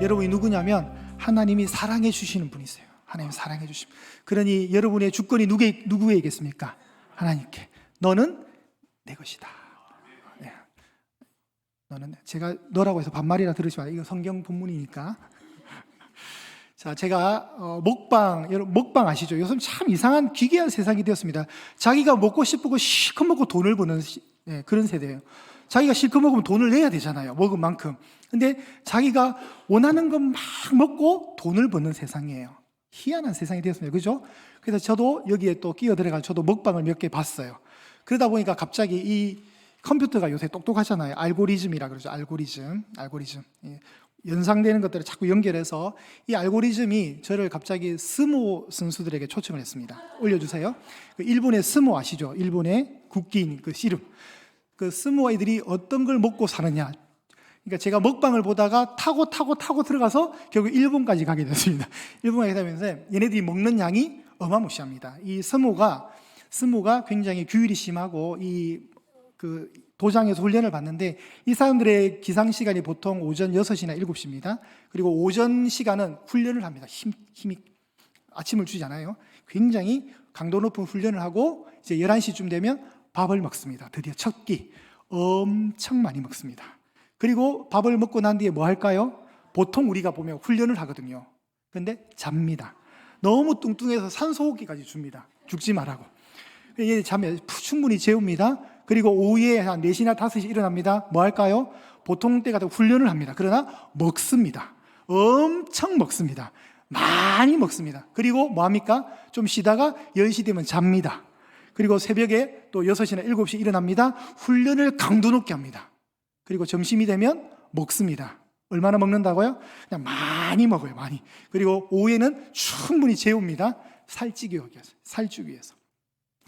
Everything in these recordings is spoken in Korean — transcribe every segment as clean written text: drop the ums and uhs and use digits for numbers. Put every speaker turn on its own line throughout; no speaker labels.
여러분이 누구냐면 하나님이 사랑해 주시는 분이세요. 하나님 사랑해 주심. 그러니 여러분의 주권이 누구에게겠습니까? 하나님께. 너는 내 것이다. 네. 너는 제가 너라고 해서 반말이라 들으지 마요. 이거 성경 본문이니까. 자, 제가 여러분 먹방 아시죠? 요즘 참 이상한 기괴한 세상이 되었습니다. 자기가 먹고 싶고 실컷 먹고 돈을 버는 그런 세대예요. 자기가 실컷 먹으면 돈을 내야 되잖아요. 먹은 만큼. 근데 자기가 원하는 것 막 먹고 돈을 버는 세상이에요. 희한한 세상이 되었습니다. 그죠? 그래서 저도 여기에 또 끼어들어가지고 저도 먹방을 몇 개 봤어요. 그러다 보니까 갑자기 이 컴퓨터가 요새 똑똑하잖아요. 알고리즘이라 그러죠. 알고리즘. 연상되는 것들을 자꾸 연결해서 이 알고리즘이 저를 갑자기 스모 선수들에게 초청을 했습니다. 올려주세요. 일본의 스모 아시죠? 일본의 국기인 그 씨름. 그 스모 애들이 어떤 걸 먹고 사느냐. 그러니까 제가 먹방을 보다가 타고 들어가서 결국 일본까지 가게 됐습니다. 일본에 가면서 얘네들이 먹는 양이 어마무시합니다. 이 스모가 굉장히 규율이 심하고 그 도장에서 훈련을 받는데 이 사람들의 기상 시간이 보통 오전 6시나 7시입니다. 그리고 오전 시간은 훈련을 합니다. 힘이 아침을 주잖아요. 굉장히 강도 높은 훈련을 하고 이제 11시쯤 되면 밥을 먹습니다. 드디어 첫 끼 엄청 많이 먹습니다. 그리고 밥을 먹고 난 뒤에 뭐 할까요? 보통 우리가 보면 훈련을 하거든요. 근데 잡니다. 너무 뚱뚱해서 산소호흡기까지 줍니다. 죽지 말라고. 얘 잠에 충분히 재웁니다. 그리고 오후에 한 4시나 5시 일어납니다. 뭐 할까요? 보통 때 같은 훈련을 합니다. 그러나 먹습니다. 엄청 먹습니다. 많이 먹습니다. 그리고 뭐 합니까? 좀 쉬다가 10시 되면 잡니다. 그리고 새벽에 또 6시나 7시 일어납니다. 훈련을 강도 높게 합니다. 그리고 점심이 되면 먹습니다. 얼마나 먹는다고요? 그냥 많이 먹어요, 많이. 그리고 오후에는 충분히 재웁니다. 살찌기 위해서.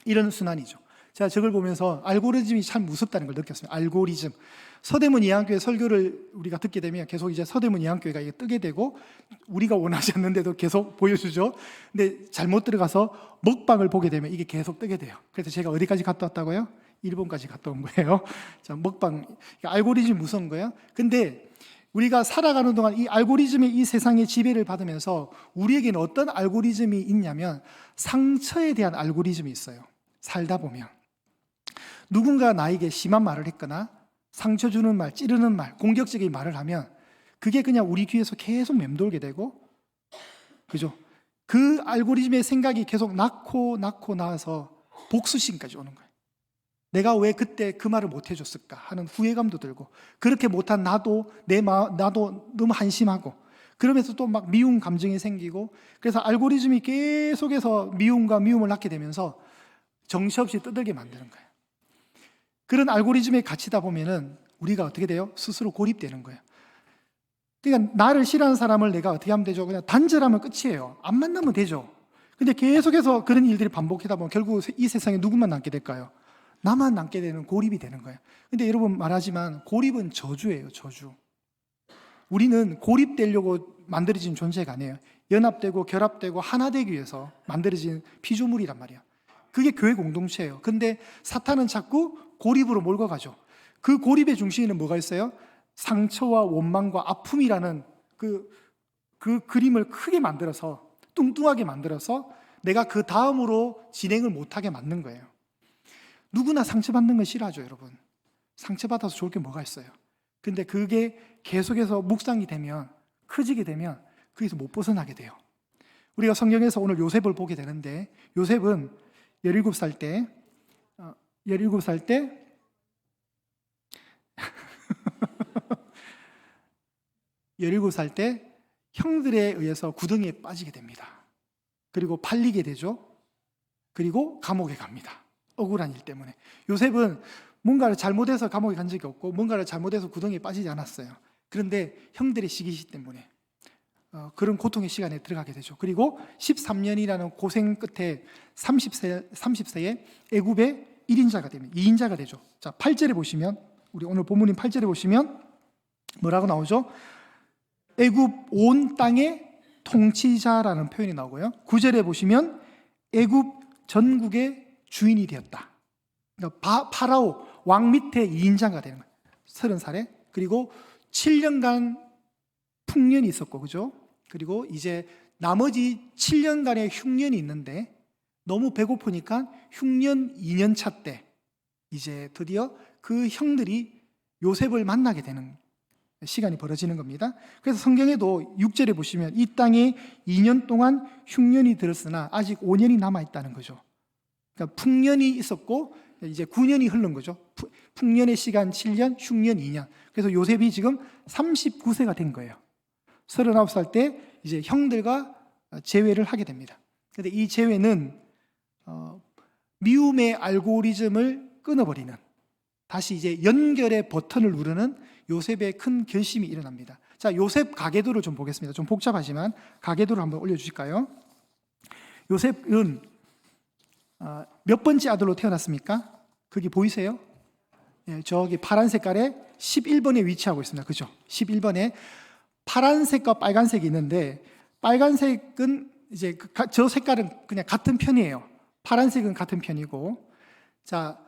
이런 순환이죠. 제가 저걸 보면서 알고리즘이 참 무섭다는 걸 느꼈습니다. 알고리즘. 서대문 이한교회 설교를 우리가 듣게 되면 계속 이제 서대문 이한교회가 이게 뜨게 되고 우리가 원하지 않는데도 계속 보여주죠. 근데 잘못 들어가서 먹방을 보게 되면 이게 계속 뜨게 돼요. 그래서 제가 어디까지 갔다 왔다고요? 일본까지 갔다 온 거예요. 자, 먹방. 알고리즘 무서운 거예요. 근데 우리가 살아가는 동안 이 알고리즘의 이 세상의 지배를 받으면서 우리에게는 어떤 알고리즘이 있냐면 상처에 대한 알고리즘이 있어요. 살다 보면. 누군가 나에게 심한 말을 했거나 상처 주는 말, 찌르는 말, 공격적인 말을 하면 그게 그냥 우리 귀에서 계속 맴돌게 되고, 그죠? 그 알고리즘의 생각이 계속 낳고 나서 복수심까지 오는 거예요. 내가 왜 그때 그 말을 못 해줬을까 하는 후회감도 들고, 그렇게 못한 나도 너무 한심하고, 그러면서 또 막 미움 감정이 생기고, 그래서 알고리즘이 계속해서 미움을 낳게 되면서 정시 없이 떠들게 만드는 거예요. 그런 알고리즘에 갇히다 보면은 우리가 어떻게 돼요? 스스로 고립되는 거예요. 그러니까 나를 싫어하는 사람을 내가 어떻게 하면 되죠? 그냥 단절하면 끝이에요. 안 만나면 되죠. 근데 계속해서 그런 일들이 반복하다 보면 결국 이 세상에 누구만 남게 될까요? 나만 남게 되는 고립이 되는 거예요. 근데 여러분 말하지만 고립은 저주예요, 저주. 우리는 고립되려고 만들어진 존재가 아니에요. 연합되고 결합되고 하나 되기 위해서 만들어진 피조물이란 말이에요. 그게 교회 공동체예요. 근데 사탄은 자꾸 고립으로 몰고 가죠. 그 고립의 중심에는 뭐가 있어요? 상처와 원망과 아픔이라는 그 그림을 크게 만들어서, 뚱뚱하게 만들어서 내가 그 다음으로 진행을 못하게 만든 거예요. 누구나 상처받는 건 싫어하죠, 여러분. 상처받아서 좋을 게 뭐가 있어요? 근데 그게 계속해서 묵상이 되면, 커지게 되면 거기서 못 벗어나게 돼요. 우리가 성경에서 오늘 요셉을 보게 되는데, 요셉은 17살 때 17살 때 형들에 의해서 구덩이에 빠지게 됩니다. 그리고 팔리게 되죠. 그리고 감옥에 갑니다. 억울한 일 때문에. 요셉은 뭔가를 잘못해서 감옥에 간 적이 없고 뭔가를 잘못해서 구덩이에 빠지지 않았어요. 그런데 형들의 시기시 때문에 그런 고통의 시간에 들어가게 되죠. 그리고 13년이라는 고생 끝에 30세에 애굽의 1인자가 됩니다. 2인자가 되죠. 자, 8절에 보시면, 우리 오늘 본문인 8절에 보시면 뭐라고 나오죠? 애굽 온 땅의 통치자라는 표현이 나오고요. 9절에 보시면 애굽 전국의 주인이 되었다. 그러니까 파라오 왕 밑에 2인자가 되는 거예요. 30살에. 그리고 7년간 풍년이 있었고, 그죠? 그리고 이제 나머지 7년간의 흉년이 있는데 너무 배고프니까 흉년 2년 차 때 이제 드디어 그 형들이 요셉을 만나게 되는 시간이 벌어지는 겁니다. 그래서 성경에도 6절에 보시면 이 땅에 2년 동안 흉년이 들었으나 아직 5년이 남아있다는 거죠. 그러니까 풍년이 있었고 이제 9년이 흐른 거죠. 풍년의 시간 7년, 흉년 2년. 그래서 요셉이 지금 39세가 된 거예요. 39살 때 이제 형들과 재회를 하게 됩니다. 그런데 이 재회는 미움의 알고리즘을 끊어버리는, 다시 이제 연결의 버튼을 누르는 요셉의 큰 결심이 일어납니다. 자, 요셉 가계도를 좀 보겠습니다. 좀 복잡하지만 가계도를 한번 올려주실까요? 요셉은 몇 번째 아들로 태어났습니까? 거기 보이세요? 예, 저기 파란 색깔에 11번에 위치하고 있습니다. 그죠? 11번에 파란색과 빨간색이 있는데, 빨간색은 이제 저 색깔은 그냥 같은 편이에요. 파란색은 같은 편이고, 자,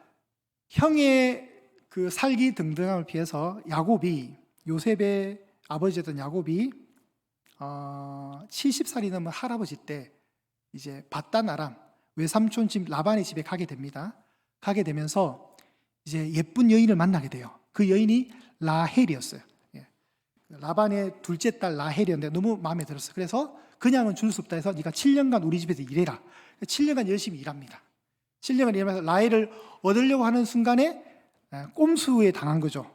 형의 그 살기 등등함을 피해서 야곱이, 요셉의 아버지였던 야곱이 70살이 넘은 할아버지 때 이제 밧단 아람 외삼촌 집 라반의 집에 가게 됩니다. 가게 되면서 이제 예쁜 여인을 만나게 돼요. 그 여인이 라헬이었어요. 예. 라반의 둘째 딸 라헬이었는데 너무 마음에 들었어요. 그래서 그냥은 줄 수 없다 해서 네가 7년간 우리 집에서 일해라. 7년간 열심히 일합니다. 7년간 일하면서 라헬을 얻으려고 하는 순간에 꼼수에 당한 거죠.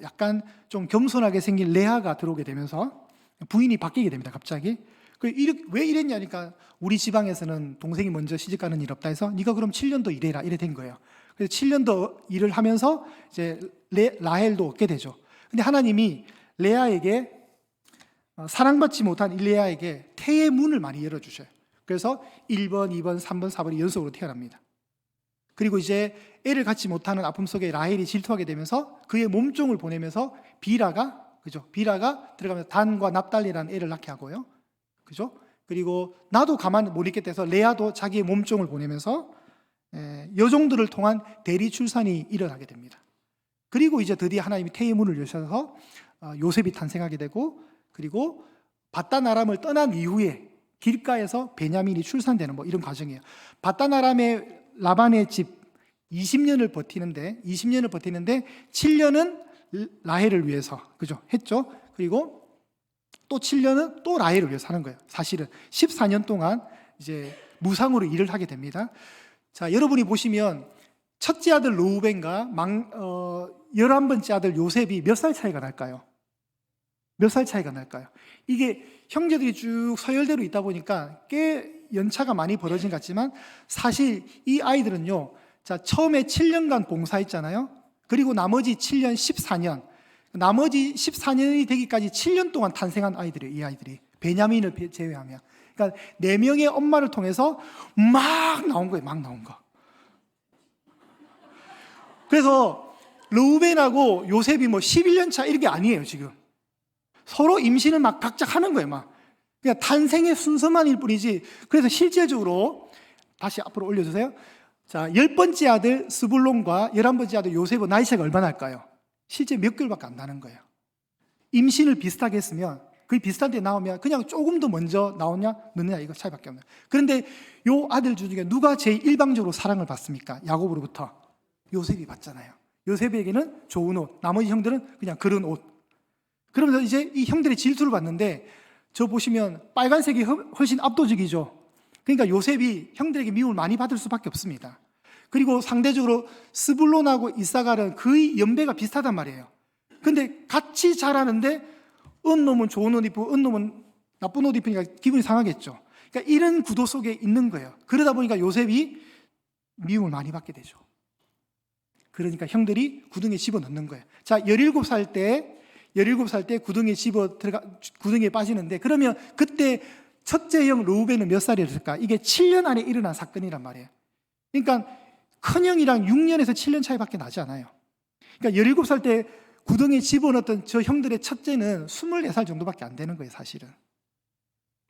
약간 좀 겸손하게 생긴 레아가 들어오게 되면서 부인이 바뀌게 됩니다. 갑자기. 왜 이랬냐니까 우리 지방에서는 동생이 먼저 시집가는 일 없다 해서 네가 그럼 7년 더 일해라, 이래 된 거예요. 그래서 7년 더 일을 하면서 이제 라헬도 얻게 되죠. 근데 하나님이 레아에게 사랑받지 못한 레아에게 태의 문을 많이 열어주셔요. 그래서 1번, 2번, 3번, 4번이 연속으로 태어납니다. 그리고 이제 애를 갖지 못하는 아픔 속에 라헬이 질투하게 되면서 그의 몸종을 보내면서 비라가 들어가면서 단과 납달리라는 애를 낳게 하고요. 그죠? 그리고 나도 가만 못 있겠다 해서 레아도 자기의 몸종을 보내면서 여종들을 통한 대리 출산이 일어나게 됩니다. 그리고 이제 드디어 하나님이 태의 문을 여셔서 요셉이 탄생하게 되고, 그리고 밧단 아람을 떠난 이후에 길가에서 베냐민이 출산되는 뭐 이런 과정이에요. 밧단 아람의 라반의 집 20년을 버티는데 7년은 라헬을 위해서, 그죠? 했죠. 그리고 또 7년은 또 라헬을 위해서 하는 거예요. 사실은 14년 동안 이제 무상으로 일을 하게 됩니다. 자, 여러분이 보시면 첫째 아들 르우벤과 11번째 아들 요셉이 몇 살 차이가 날까요? 몇 살 차이가 날까요? 이게 형제들이 쭉 서열대로 있다 보니까 꽤 연차가 많이 벌어진 것 같지만 사실 이 아이들은요, 자, 처음에 7년간 봉사했잖아요. 그리고 나머지 7년, 14년, 나머지 14년이 되기까지 7년 동안 탄생한 아이들이에요. 이 아이들이 베냐민을 제외하면. 그러니까 4명의 엄마를 통해서 막 나온 거예요. 막 나온 거. 그래서 르우벤하고 요셉이 뭐 11년 차 이런 게 아니에요. 지금 서로 임신을 막 각자 하는 거예요. 막 그냥 탄생의 순서만일 뿐이지. 그래서 실제적으로 다시 앞으로 올려주세요. 자, 10번째 아들 스불론과 11번째 아들 요셉은 나이 차이가 얼마나 날까요? 실제 몇 개월밖에 안 나는 거예요. 임신을 비슷하게 했으면 거의 비슷한 데 나오면 그냥 조금 더 먼저 나오냐 늦느냐 이거 차이밖에 없나요? 그런데 요 아들 중에 누가 제일 일방적으로 사랑을 받습니까? 야곱으로부터 요셉이 받잖아요. 요셉에게는 좋은 옷, 나머지 형들은 그냥 그런 옷. 그러면서 이제 이 형들의 질투를 받는데, 저 보시면 빨간색이 훨씬 압도적이죠. 그러니까 요셉이 형들에게 미움을 많이 받을 수밖에 없습니다. 그리고 상대적으로 스불론하고 이사갈은 거의 연배가 비슷하단 말이에요. 근데 같이 자라는데 은 놈은 좋은 옷 입고 은 놈은 나쁜 옷 입으니까 기분이 상하겠죠. 그러니까 이런 구도 속에 있는 거예요. 그러다 보니까 요셉이 미움을 많이 받게 되죠. 그러니까 형들이 구덩이에 집어넣는 거예요. 자, 17살 때 구덩이에 빠지는데, 그러면 그때 첫째 형 르우벤은 몇 살이었을까? 이게 7년 안에 일어난 사건이란 말이에요. 그러니까 큰형이랑 6년에서 7년 차이밖에 나지 않아요. 그러니까 17살 때 구덩이에 집어넣었던 저 형들의 첫째는 24살 정도밖에 안 되는 거예요, 사실은.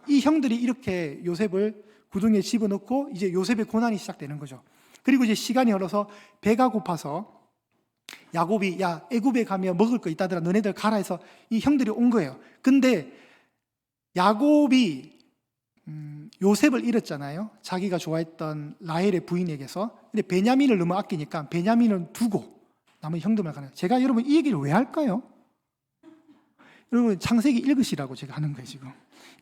이 형들이 이렇게 요셉을 구덩이에 집어넣고 이제 요셉의 고난이 시작되는 거죠. 그리고 이제 시간이 흘러서 배가 고파서 야곱이 야 애굽에 가면 먹을 거 있다더라 너네들 가라 해서 이 형들이 온 거예요. 근데 야곱이 요셉을 잃었잖아요. 자기가 좋아했던 라헬의 부인에게서. 근데 베냐민을 너무 아끼니까 베냐민을 두고 남은 형들만 가는 거예요. 제가 여러분 이 얘기를 왜 할까요? 여러분 창세기 읽으시라고 제가 하는 거예요. 지금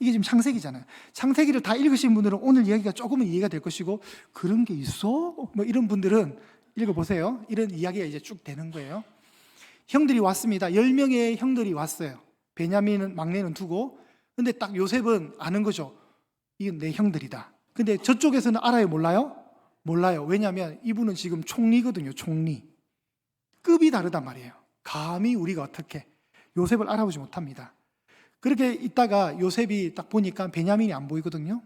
이게 지금 창세기잖아요. 창세기를 다 읽으신 분들은 오늘 이야기가 조금은 이해가 될 것이고, 그런 게 있어? 뭐 이런 분들은 읽어보세요. 이런 이야기가 이제 쭉 되는 거예요. 형들이 왔습니다. 10명의 형들이 왔어요. 베냐민은 막내는 두고. 근데 딱 요셉은 아는 거죠. 이건 내 형들이다. 근데 저쪽에서는 알아요? 몰라요? 몰라요. 왜냐하면 이분은 지금 총리거든요. 총리. 급이 다르단 말이에요. 감히 우리가 어떻게 요셉을 알아보지 못합니다. 그렇게 있다가 요셉이 딱 보니까 베냐민이 안 보이거든요.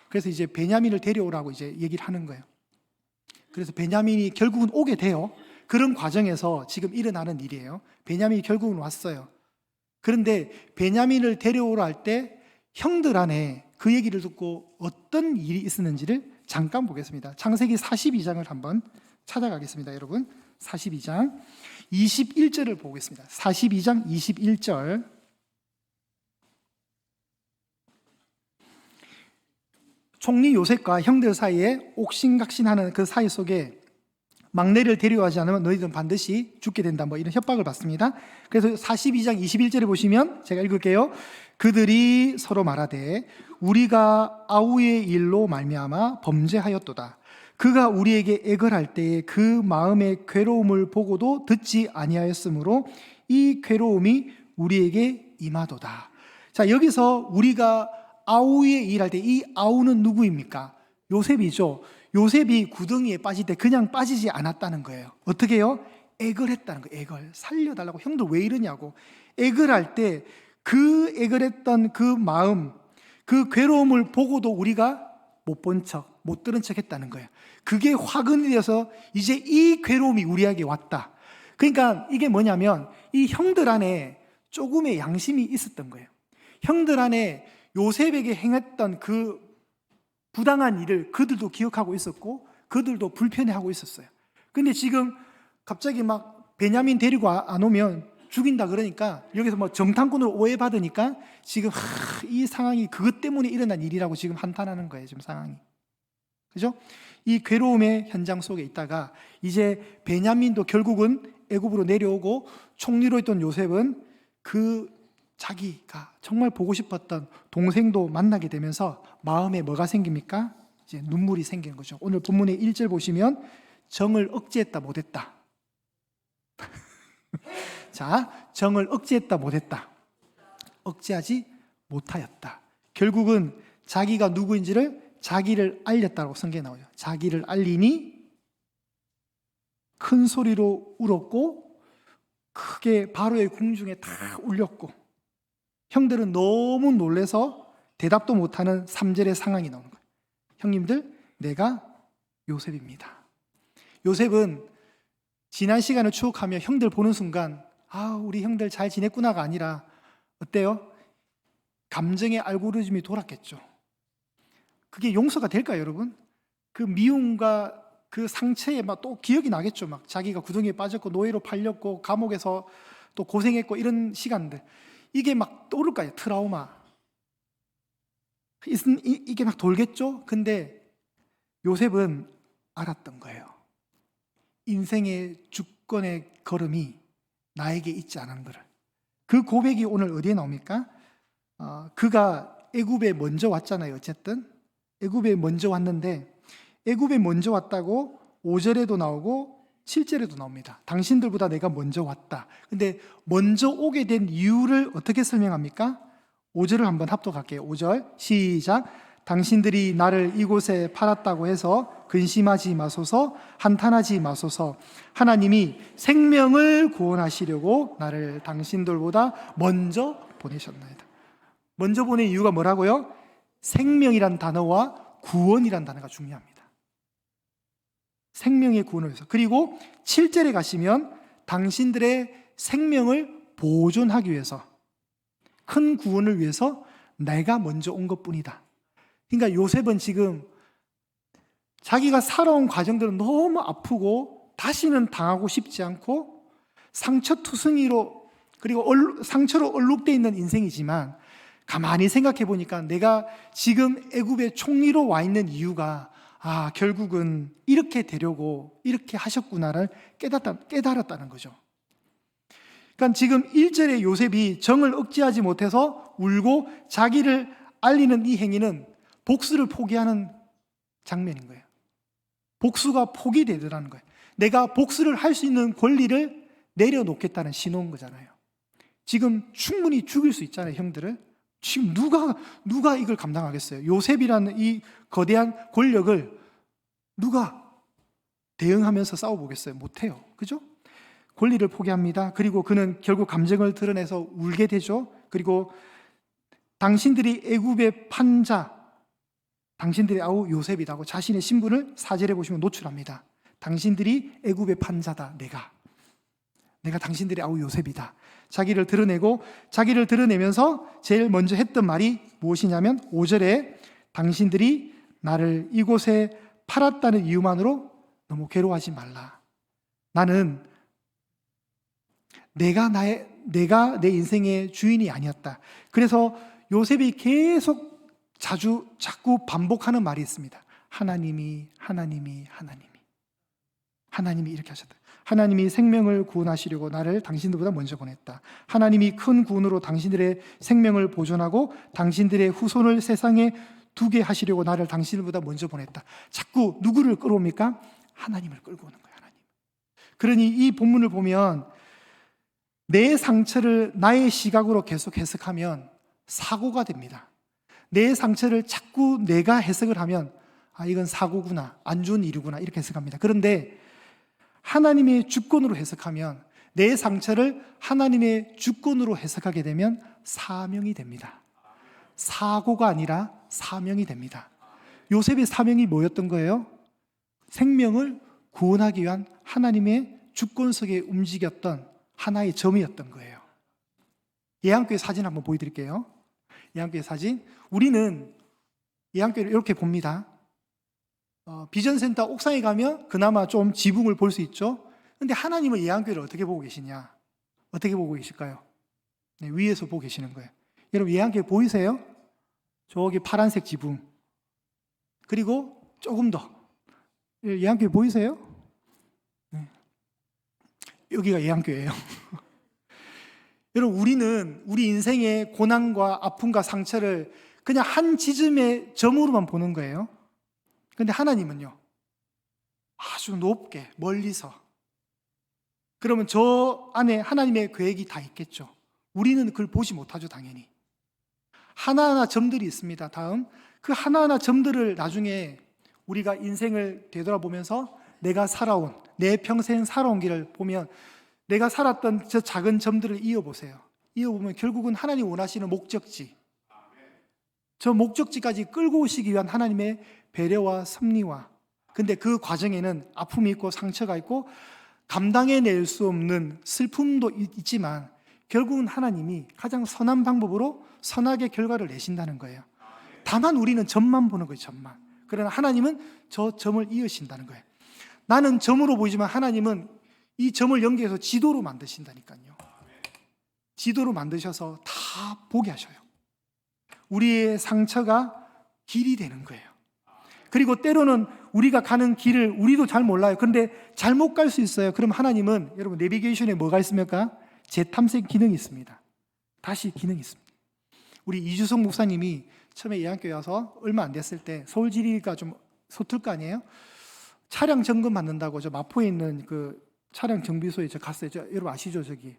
그래서 이제 베냐민을 데려오라고 이제 얘기를 하는 거예요. 그래서 베냐민이 결국은 오게 돼요. 그런 과정에서 지금 일어나는 일이에요. 베냐민이 결국은 왔어요. 그런데 베냐민을 데려오라 할 때 형들 안에 그 얘기를 듣고 어떤 일이 있었는지를 잠깐 보겠습니다. 창세기 42장을 한번 찾아가겠습니다. 여러분 42장 21절을 보겠습니다. 42장 21절. 총리 요셉과 형들 사이에 옥신각신하는 그 사이 속에 막내를 데려가지 않으면 너희들은 반드시 죽게 된다, 뭐 이런 협박을 받습니다. 그래서 42장 21절에 보시면 제가 읽을게요. 그들이 서로 말하되 우리가 아우의 일로 말미암아 범죄하였도다. 그가 우리에게 애걸할 때에 그 마음의 괴로움을 보고도 듣지 아니하였으므로 이 괴로움이 우리에게 임하도다. 자, 여기서 우리가 아우의 일할 때 이 아우는 누구입니까? 요셉이죠. 요셉이 구덩이에 빠질 때 그냥 빠지지 않았다는 거예요. 어떻게 해요? 애걸했다는 거예요. 애걸. 살려달라고. 형들 왜 이러냐고. 애걸할 때 그 애걸했던 그 마음, 그 괴로움을 보고도 우리가 못 본 척, 못 들은 척 했다는 거예요. 그게 화근이 되어서 이제 이 괴로움이 우리에게 왔다. 그러니까 이게 뭐냐면 이 형들 안에 조금의 양심이 있었던 거예요. 형들 안에 요셉에게 행했던 그 부당한 일을 그들도 기억하고 있었고 그들도 불편해하고 있었어요. 근데 지금 갑자기 막 베냐민 데리고 안 오면 죽인다 그러니까 여기서 뭐 정탐꾼으로 오해받으니까 지금 이 상황이 그것 때문에 일어난 일이라고 지금 한탄하는 거예요. 지금 상황이. 그죠? 이 괴로움의 현장 속에 있다가 이제 베냐민도 결국은 애굽으로 내려오고 총리로 있던 요셉은 그 자기가 정말 보고 싶었던 동생도 만나게 되면서 마음에 뭐가 생깁니까? 이제 눈물이 생기는 거죠. 오늘 본문의 1절 보시면 정을 억제했다 못했다. 자, 정을 억제했다 못했다. 억제하지 못하였다. 결국은 자기가 누구인지를 자기를 알렸다고 성경에 나오죠. 자기를 알리니 큰 소리로 울었고 크게 바로의 궁중에 다 울렸고 형들은 너무 놀래서 대답도 못하는 3절의 상황이 나오는 거예요. 형님들, 내가 요셉입니다. 요셉은 지난 시간을 추억하며 형들 보는 순간 우리 형들 잘 지냈구나가 아니라 어때요? 감정의 알고리즘이 돌았겠죠. 그게 용서가 될까요, 여러분? 그 미움과 그 상처에 막 또 기억이 나겠죠. 막 자기가 구덩이에 빠졌고 노예로 팔렸고 감옥에서 또 고생했고 이런 시간들. 이게 막 떠오를까요? 트라우마. 이게 막 돌겠죠? 근데 요셉은 알았던 거예요. 인생의 주권의 걸음이 나에게 있지 않은 것을. 그 고백이 오늘 어디에 나옵니까? 그가 애굽에 먼저 왔잖아요. 어쨌든 애굽에 먼저 왔는데 애굽에 먼저 왔다고 5절에도 나오고 7절에도 나옵니다. 당신들보다 내가 먼저 왔다. 근데 먼저 오게 된 이유를 어떻게 설명합니까? 5절을 한번 합독할게요. 5절 시작. 당신들이 나를 이곳에 팔았다고 해서 근심하지 마소서, 한탄하지 마소서. 하나님이 생명을 구원하시려고 나를 당신들보다 먼저 보내셨나이다. 먼저 보낸 이유가 뭐라고요? 생명이란 단어와 구원이란 단어가 중요합니다. 생명의 구원을 위해서. 그리고 7절에 가시면 당신들의 생명을 보존하기 위해서, 큰 구원을 위해서 내가 먼저 온 것뿐이다. 그러니까 요셉은 지금 자기가 살아온 과정들은 너무 아프고 다시는 당하고 싶지 않고 상처투성이로 그리고 상처로 얼룩되어 있는 인생이지만 가만히 생각해 보니까 내가 지금 애굽의 총리로 와 있는 이유가 결국은 이렇게 되려고 이렇게 하셨구나를 깨달았다는 거죠. 그러니까 지금 1절에 요셉이 정을 억제하지 못해서 울고 자기를 알리는 이 행위는 복수를 포기하는 장면인 거예요. 복수가 포기되더라는 거예요. 내가 복수를 할 수 있는 권리를 내려놓겠다는 신호인 거잖아요. 지금 충분히 죽일 수 있잖아요, 형들을. 지금 누가 이걸 감당하겠어요? 요셉이라는 이 거대한 권력을 누가 대응하면서 싸워보겠어요? 못해요. 그죠? 권리를 포기합니다. 그리고 그는 결국 감정을 드러내서 울게 되죠. 그리고 당신들이 애굽의 판자, 당신들의 아우 요셉이라고 자신의 신분을 4절에 보시면 노출합니다. 당신들이 애굽의 판자다. 내가 당신들의 아우 요셉이다. 자기를 드러내고, 자기를 드러내면서 제일 먼저 했던 말이 무엇이냐면 5절에 당신들이 나를 이곳에 팔았다는 이유만으로 너무 괴로워하지 말라. 나는 내가 내 인생의 주인이 아니었다. 그래서 요셉이 계속 자꾸 반복하는 말이 있습니다. 하나님이 이렇게 하셨다. 하나님이 생명을 구원하시려고 나를 당신들보다 먼저 보냈다. 하나님이 큰 구원으로 당신들의 생명을 보존하고 당신들의 후손을 세상에 두게 하시려고 나를 당신들보다 먼저 보냈다. 자꾸 누구를 끌어옵니까? 하나님을 끌고 오는 거예요. 하나님. 그러니 이 본문을 보면 내 상처를 나의 시각으로 계속 해석하면 사고가 됩니다. 내 상처를 자꾸 내가 해석을 하면 이건 사고구나, 안 좋은 일이구나 이렇게 해석합니다. 그런데 하나님의 주권으로 해석하면, 내 상처를 하나님의 주권으로 해석하게 되면 사명이 됩니다. 사고가 아니라 사명이 됩니다. 요셉의 사명이 뭐였던 거예요? 생명을 구원하기 위한 하나님의 주권 속에 움직였던 하나의 점이었던 거예요. 예안교회 사진 한번 보여드릴게요. 예안교회 사진. 우리는 예안교회를 이렇게 봅니다. 비전센터 옥상에 가면 그나마 좀 지붕을 볼 수 있죠. 근데 하나님은 예안교회를 어떻게 보고 계시냐? 어떻게 보고 계실까요? 네, 위에서 보고 계시는 거예요. 여러분 예안교회 보이세요? 저기 파란색 지붕. 그리고 조금 더. 예안교회 보이세요? 네. 여기가 예안교회예요. 여러분 우리는 우리 인생의 고난과 아픔과 상처를 그냥 한 지점의 점으로만 보는 거예요. 그런데 하나님은요, 아주 높게 멀리서. 그러면 저 안에 하나님의 계획이 다 있겠죠. 우리는 그걸 보지 못하죠, 당연히. 하나하나 점들이 있습니다. 다음 그 하나하나 점들을 나중에 우리가 인생을 되돌아보면서 내가 살아온, 내 평생 살아온 길을 보면 내가 살았던 저 작은 점들을 이어보세요. 이어보면 결국은 하나님 원하시는 목적지, 저 목적지까지 끌고 오시기 위한 하나님의 배려와 섭리와, 근데 그 과정에는 아픔이 있고 상처가 있고 감당해낼 수 없는 슬픔도 있지만 결국은 하나님이 가장 선한 방법으로 선하게 결과를 내신다는 거예요. 다만 우리는 점만 보는 거예요, 점만. 그러나 하나님은 저 점을 이으신다는 거예요. 나는 점으로 보이지만 하나님은 이 점을 연결해서 지도로 만드신다니까요. 지도로 만드셔서 다 보게 하셔요. 우리의 상처가 길이 되는 거예요. 그리고 때로는 우리가 가는 길을 우리도 잘 몰라요. 그런데 잘못 갈 수 있어요. 그럼 하나님은, 여러분 내비게이션에 뭐가 있습니까? 재탐색 기능이 있습니다. 다시 기능이 있습니다. 우리 이주성 목사님이 처음에 예안교회 와서 얼마 안 됐을 때 서울 지리가 좀 서툴 거 아니에요? 차량 점검 받는다고 저 마포에 있는 그 차량 정비소에 저 갔어요. 여러분 아시죠? 저기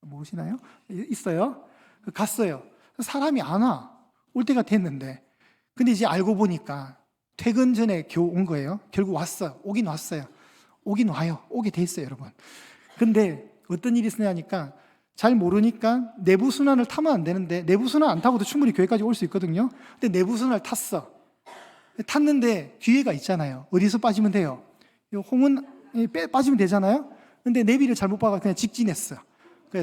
모르시나요? 있어요. 갔어요. 사람이 안 와. 올 때가 됐는데. 근데 이제 알고 보니까 퇴근 전에 겨우 온 거예요. 결국 왔어요. 오긴 왔어요. 오긴 와요. 오게 돼 있어요, 여러분. 근데 어떤 일이 있으냐니까 잘 모르니까 내부 순환을 타면 안 되는데, 내부 순환 안 타고도 충분히 교회까지 올 수 있거든요. 근데 내부 순환을 탔어. 탔는데 기회가 있잖아요. 어디서 빠지면 돼요? 홍은 빠지면 되잖아요. 근데 내비를 잘못 봐서 그냥 직진했어.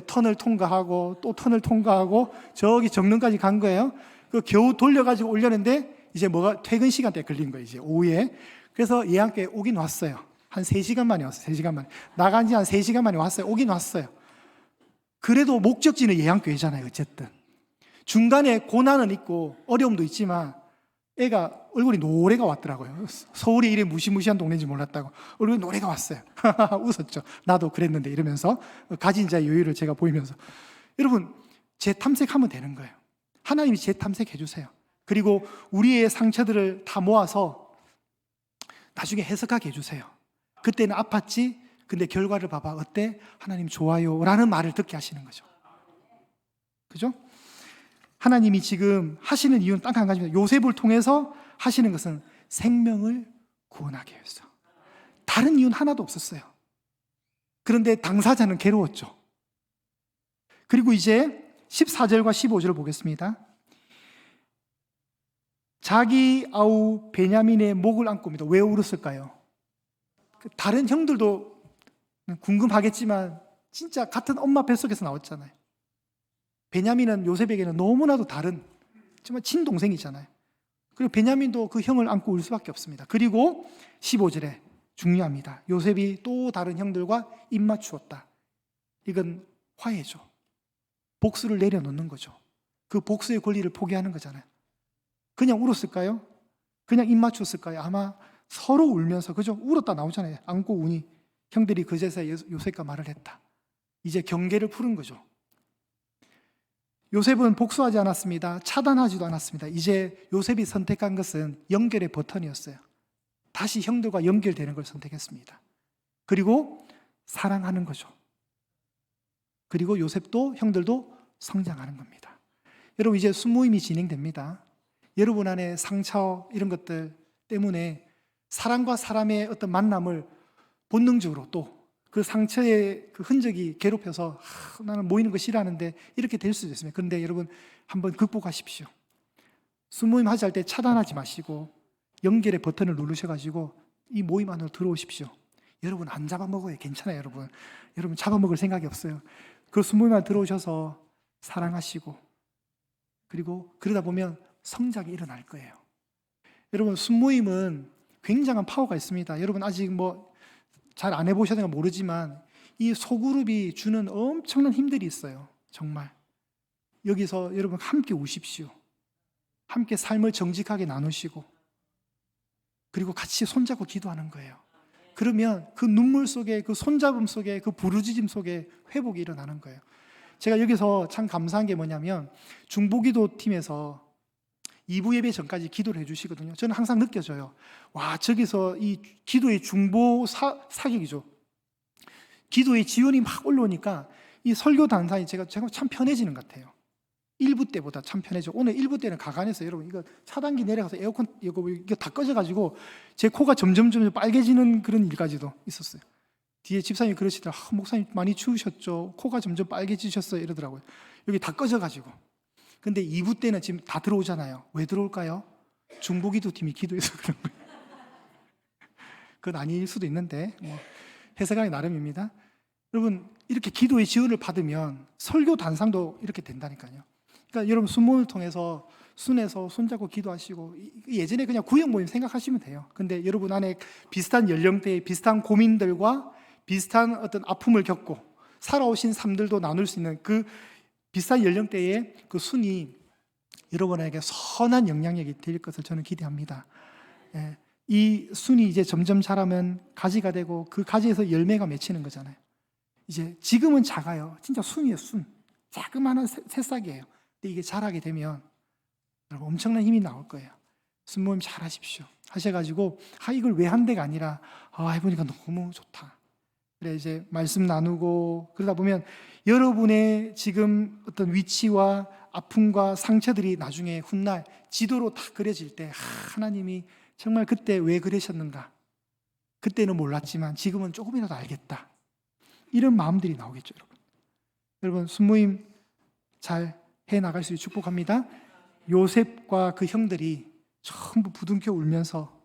턴을 통과하고 또 턴을 통과하고 저기 정릉까지 간 거예요. 그 겨우 돌려가지고 오려는데 이제 뭐가 퇴근 시간대에 걸린 거예요, 이제 오후에. 그래서 예안교회 오긴 왔어요. 한 3시간 만에 왔어요. 3시간 만에. 나간 지 한 3시간 만에 왔어요. 오긴 왔어요. 그래도 목적지는 예양교회잖아요. 어쨌든. 중간에 고난은 있고 어려움도 있지만 애가 얼굴이 노래가 왔더라고요. 서울이 이래 무시무시한 동네인지 몰랐다고 얼굴에 노래가 왔어요. 웃었죠. 나도 그랬는데 이러면서 가진 자의 여유를 제가 보이면서. 여러분, 재탐색하면 되는 거예요. 하나님이 재탐색해 주세요. 그리고 우리의 상처들을 다 모아서 나중에 해석하게 해주세요. 그때는 아팠지? 근데 결과를 봐봐. 어때? 하나님 좋아요 라는 말을 듣게 하시는 거죠. 그죠? 하나님이 지금 하시는 이유는 딱 한 가지입니다. 요셉을 통해서 하시는 것은 생명을 구원하기 위해서. 다른 이유는 하나도 없었어요. 그런데 당사자는 괴로웠죠. 그리고 이제 14절과 15절을 보겠습니다. 자기 아우 베냐민의 목을 안고입니다. 왜 울었을까요? 다른 형들도 궁금하겠지만 진짜 같은 엄마 뱃속에서 나왔잖아요. 베냐민은 요셉에게는 너무나도 다른 정말 친동생이잖아요. 그리고 베냐민도 그 형을 안고 울 수밖에 없습니다. 그리고 15절에 중요합니다. 요셉이 또 다른 형들과 입맞추었다. 이건 화해죠. 복수를 내려놓는 거죠. 그 복수의 권리를 포기하는 거잖아요. 그냥 울었을까요? 그냥 입맞췄을까요? 아마 서로 울면서, 그죠? 울었다 나오잖아요. 안고 우니 형들이 그제서야 요셉과 말을 했다. 이제 경계를 푸른 거죠. 요셉은 복수하지 않았습니다. 차단하지도 않았습니다. 이제 요셉이 선택한 것은 연결의 버튼이었어요. 다시 형들과 연결되는 걸 선택했습니다. 그리고 사랑하는 거죠. 그리고 요셉도 형들도 성장하는 겁니다. 여러분, 이제 순모임이 진행됩니다. 여러분 안에 상처 이런 것들 때문에 사람과 사람의 어떤 만남을 본능적으로 또 그 상처의 그 흔적이 괴롭혀서 나는 모이는 거 싫어하는데 이렇게 될 수도 있습니다. 그런데 여러분 한번 극복하십시오. 순모임 하실 때 차단하지 마시고 연결의 버튼을 누르셔가지고 이 모임 안으로 들어오십시오. 여러분 안 잡아먹어요. 괜찮아요. 여러분 잡아먹을 생각이 없어요. 그 순모임 안에 들어오셔서 사랑하시고 그리고 그러다 보면 성장이 일어날 거예요. 여러분 순모임은 굉장한 파워가 있습니다. 여러분 아직 뭐 잘 안 해보셔서 모르지만 이 소그룹이 주는 엄청난 힘들이 있어요. 정말 여기서 여러분 함께 우십시오. 함께 삶을 정직하게 나누시고 그리고 같이 손잡고 기도하는 거예요. 그러면 그 눈물 속에 그 손잡음 속에 그 부르짖음 속에 회복이 일어나는 거예요. 제가 여기서 참 감사한 게 뭐냐면 중보기도 팀에서 2부 예배 전까지 기도를 해주시거든요. 저는 항상 느껴져요. 와, 저기서 이 기도의 중보 사격이죠. 기도의 지원이 막 올라오니까 이 설교 단상이 제가 참 편해지는 것 같아요. 1부 때보다 참 편해져. 오늘 1부 때는 가관해서 여러분 이거 차단기 내려가서 에어컨 이거 다 꺼져가지고 제 코가 점점 빨개지는 그런 일까지도 있었어요. 뒤에 집사님이 그러시더라. 목사님 많이 추우셨죠? 코가 점점 빨개지셨어요. 이러더라고요. 여기 다 꺼져가지고. 근데 2부 때는 지금 다 들어오잖아요. 왜 들어올까요? 중보기도 팀이 기도해서 그런 거예요. 그건 아닐 수도 있는데 해석하기 나름입니다. 여러분 이렇게 기도의 지원을 받으면 설교 단상도 이렇게 된다니까요. 그러니까 여러분 순모임을 통해서 순에서 손잡고 기도하시고 예전에 그냥 구역 모임 생각하시면 돼요. 근데 여러분 안에 비슷한 연령대에 비슷한 고민들과 비슷한 어떤 아픔을 겪고 살아오신 삶들도 나눌 수 있는 그 비슷한 연령대의 그 순이 여러분에게 선한 영향력이 될 것을 저는 기대합니다. 이 순이 이제 점점 자라면 가지가 되고 그 가지에서 열매가 맺히는 거잖아요. 이제 지금은 작아요. 진짜 순이에요, 순. 자그마한 새싹이에요. 근데 이게 자라게 되면 여러분 엄청난 힘이 나올 거예요. 순모임 잘 하십시오. 하셔가지고 이걸 왜 한 데가 아니라 해보니까 너무 좋다. 그래 이제 말씀 나누고 그러다 보면 여러분의 지금 어떤 위치와 아픔과 상처들이 나중에 훗날 지도로 다 그려질 때 하나님이 정말 그때 왜 그러셨는가? 그때는 몰랐지만 지금은 조금이라도 알겠다. 이런 마음들이 나오겠죠, 여러분. 여러분 순모임 잘 해나갈 수 있게 축복합니다. 요셉과 그 형들이 전부 부둥켜 울면서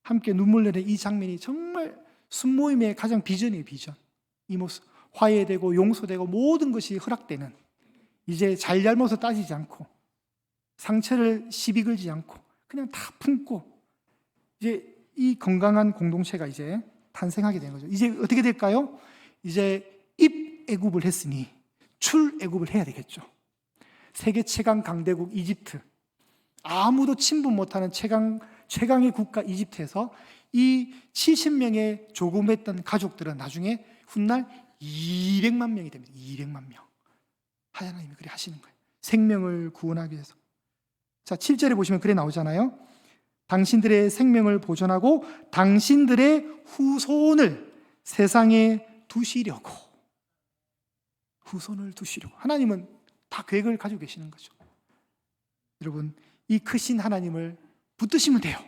함께 눈물 내는 이 장면이 정말 순모임의 가장 비전이에요, 비전. 이 모습 화해되고 용서되고 모든 것이 허락되는 이제 잘잘못을 따지지 않고 상처를 시비 걸지 않고 그냥 다 품고 이제 이 건강한 공동체가 이제 탄생하게 된 거죠. 이제 어떻게 될까요? 이제 입애굽을 했으니 출애굽을 해야 되겠죠. 세계 최강 강대국 이집트, 아무도 침범 못하는 최강의 국가 이집트에서 이 70명의 조금했던 가족들은 나중에 훗날 200만 명이 됩니다. 200만 명. 하나님이 그래 하시는 거예요. 생명을 구원하기 위해서. 자, 7절에 보시면 그래 나오잖아요. 당신들의 생명을 보존하고 당신들의 후손을 세상에 두시려고. 후손을 두시려고. 하나님은 다 계획을 가지고 계시는 거죠. 여러분, 이 크신 하나님을 붙드시면 돼요.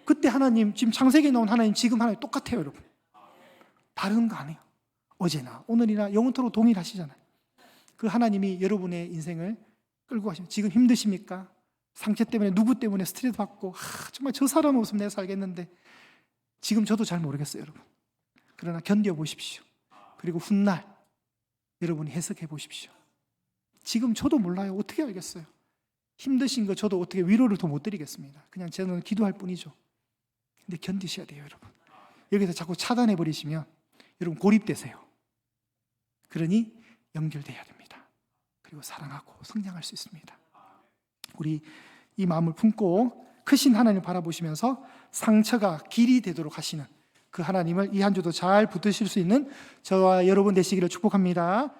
그때 하나님, 지금 창세기에 나온 하나님, 지금 하나님 똑같아요, 여러분. 다른 거 아니에요. 어제나 오늘이나 영원토록 동일하시잖아요. 그 하나님이 여러분의 인생을 끌고 가시면, 지금 힘드십니까? 상처 때문에, 누구 때문에 스트레스 받고, 정말 저 사람 없으면 내가 살겠는데, 지금 저도 잘 모르겠어요, 여러분. 그러나 견뎌보십시오. 그리고 훗날 여러분이 해석해 보십시오. 지금 저도 몰라요. 어떻게 알겠어요? 힘드신 거 저도 어떻게 위로를 더 못 드리겠습니다. 그냥 저는 기도할 뿐이죠. 근데 견디셔야 돼요, 여러분. 여기서 자꾸 차단해 버리시면 여러분 고립되세요. 그러니 연결돼야 됩니다. 그리고 사랑하고 성장할 수 있습니다. 우리 이 마음을 품고 크신 하나님을 바라보시면서 상처가 길이 되도록 하시는 그 하나님을 이 한 주도 잘 붙드실 수 있는 저와 여러분 되시기를 축복합니다.